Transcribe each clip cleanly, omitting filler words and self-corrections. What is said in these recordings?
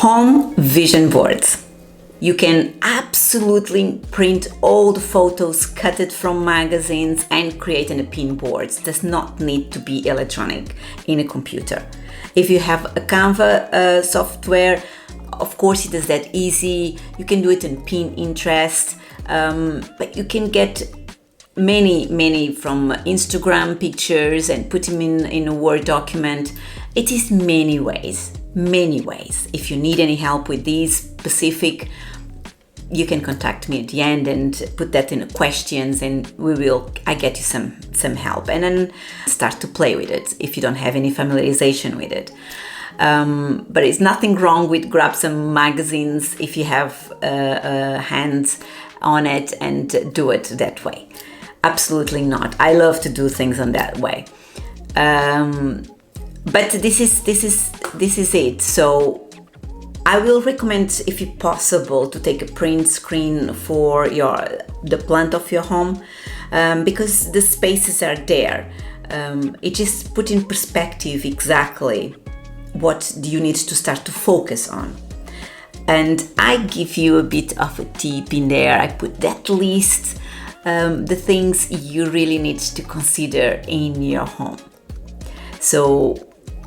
Home vision boards. You can absolutely print old photos cut it from magazines and create in a pin board. It does not need to be electronic in a computer. If you have a Canva software, of course it is that easy. You can do it in Pinterest, but you can get many from Instagram pictures and put them in a Word document. It is many ways. If you need any help with these specific, you can contact me at the end and put that in the questions, and I get you some help, and then start to play with it if you don't have any familiarization with it. But it's nothing wrong with grab some magazines if you have hands on it and do it that way. Absolutely not. I love to do things on that way. But this is it. So I will recommend, if it's possible, to take a print screen for the plant of your home, because the spaces are there. It just put in perspective exactly what do you need to start to focus on. And I give you a bit of a tip in there. I put that list, the things you really need to consider in your home. So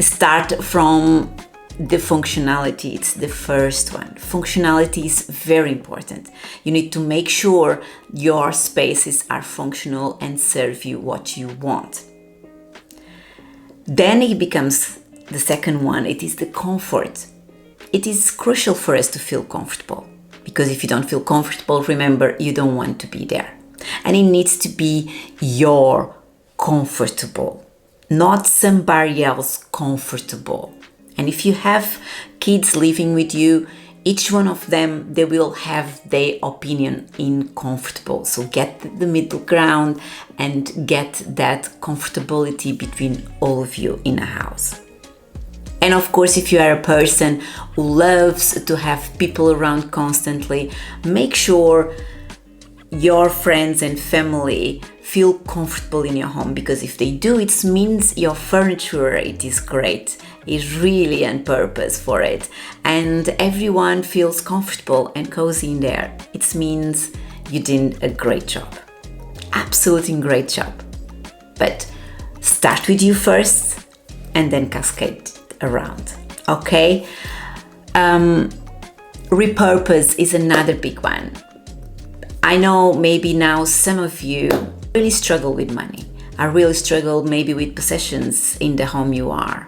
start from the functionality. It's the first one. Functionality is very important. You need to make sure your spaces are functional and serve you what you want. Then it becomes the second one. It is the comfort. It is crucial for us to feel comfortable, because if you don't feel comfortable, remember, you don't want to be there. And it needs to be your comfortable, not somebody else comfortable. And if you have kids living with you, each one of them, they will have their opinion in comfortable. So get the middle ground and get that comfortability between all of you in a house. And of course, if you are a person who loves to have people around constantly, make sure your friends and family feel comfortable in your home, because if they do, it means your furniture, it is great. It's really on purpose for it. And everyone feels comfortable and cozy in there. It means you did a great job. Absolutely great job. But start with you first and then cascade around. Okay? Repurpose is another big one. I know maybe now some of you really struggle with money. I really struggle maybe with possessions in the home you are.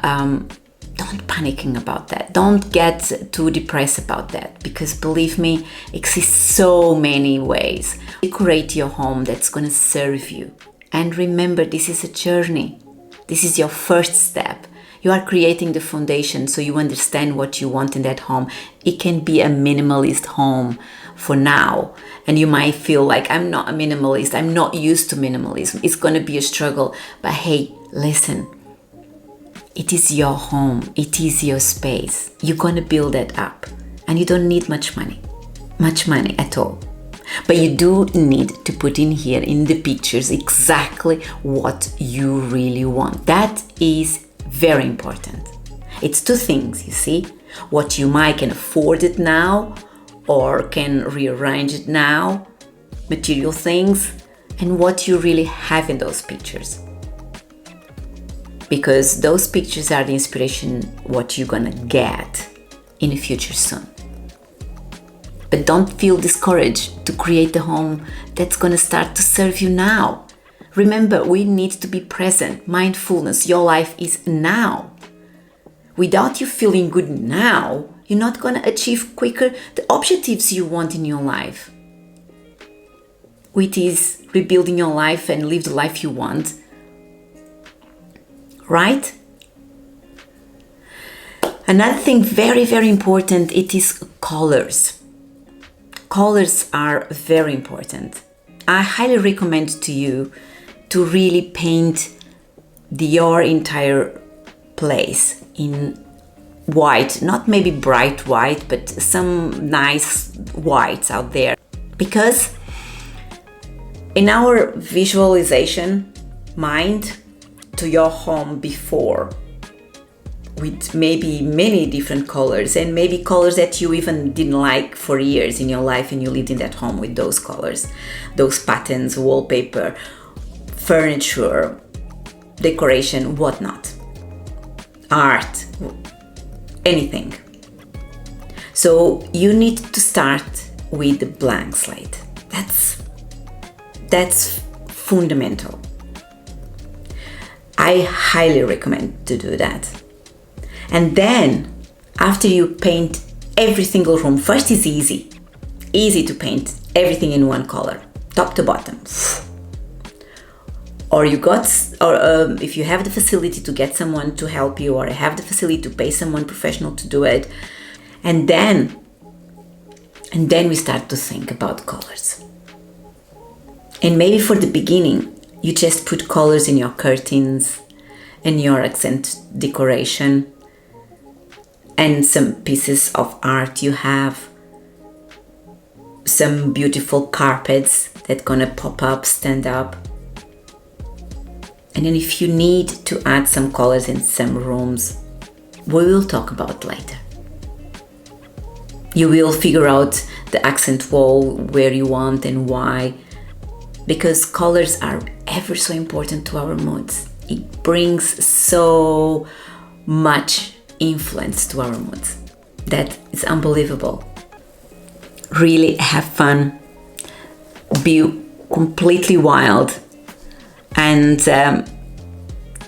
Don't panicking about that. Don't get too depressed about that, because believe me, exists so many ways. Decorate your home that's going to serve you. And remember, this is a journey. This is your first step. You are creating the foundation so you understand what you want in that home. It can be a minimalist home for now. And you might feel like, I'm not a minimalist. I'm not used to minimalism. It's going to be a struggle. But hey, listen. It is your home. It is your space. You're going to build that up. And you don't need much money at all. But you do need to put in here in the pictures exactly what you really want. That is very important. It's two things, you see. What you might can afford it now or can rearrange it now, material things, and what you really have in those pictures. Because those pictures are the inspiration what you're gonna get in the future soon. But don't feel discouraged to create the home that's gonna start to serve you now. Remember, we need to be present. Mindfulness, your life is now. Without you feeling good now, you're not gonna achieve quicker the objectives you want in your life. Which is rebuilding your life and live the life you want. Right? Another thing very, very important, it is colors. Colors are very important. I highly recommend to you to really paint your entire place in white, not maybe bright white, but some nice whites out there. Because in our visualization mind to your home before, with maybe many different colors, and maybe colors that you even didn't like for years in your life, and you lived in that home with those colors, those patterns, wallpaper, furniture, decoration, whatnot, art, anything. So you need to start with the blank slate. That's fundamental. I highly recommend to do that. And then after you paint every single room, first is easy to paint everything in one color, top to bottom. Or if you have the facility to get someone to help you, or have the facility to pay someone professional to do it, and then we start to think about colors. And maybe for the beginning, you just put colors in your curtains and your accent decoration and some pieces of art you have, some beautiful carpets that gonna pop up, stand up. And then if you need to add some colors in some rooms, we will talk about later. You will figure out the accent wall where you want and why, because colors are ever so important to our moods. It brings so much influence to our moods. That is unbelievable. Really have fun, be completely wild, and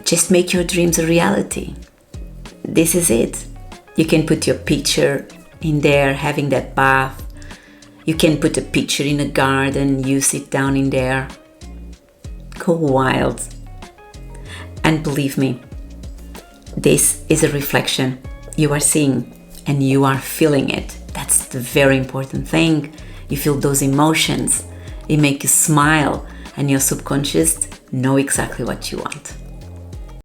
just make your dreams a reality. This is it. You can put your picture in there, having that bath. You can put a picture in a garden, you sit down in there. Go wild. And believe me, this is a reflection you are seeing and you are feeling it. That's the very important thing. You feel those emotions. It makes you smile, and your subconscious know exactly what you want.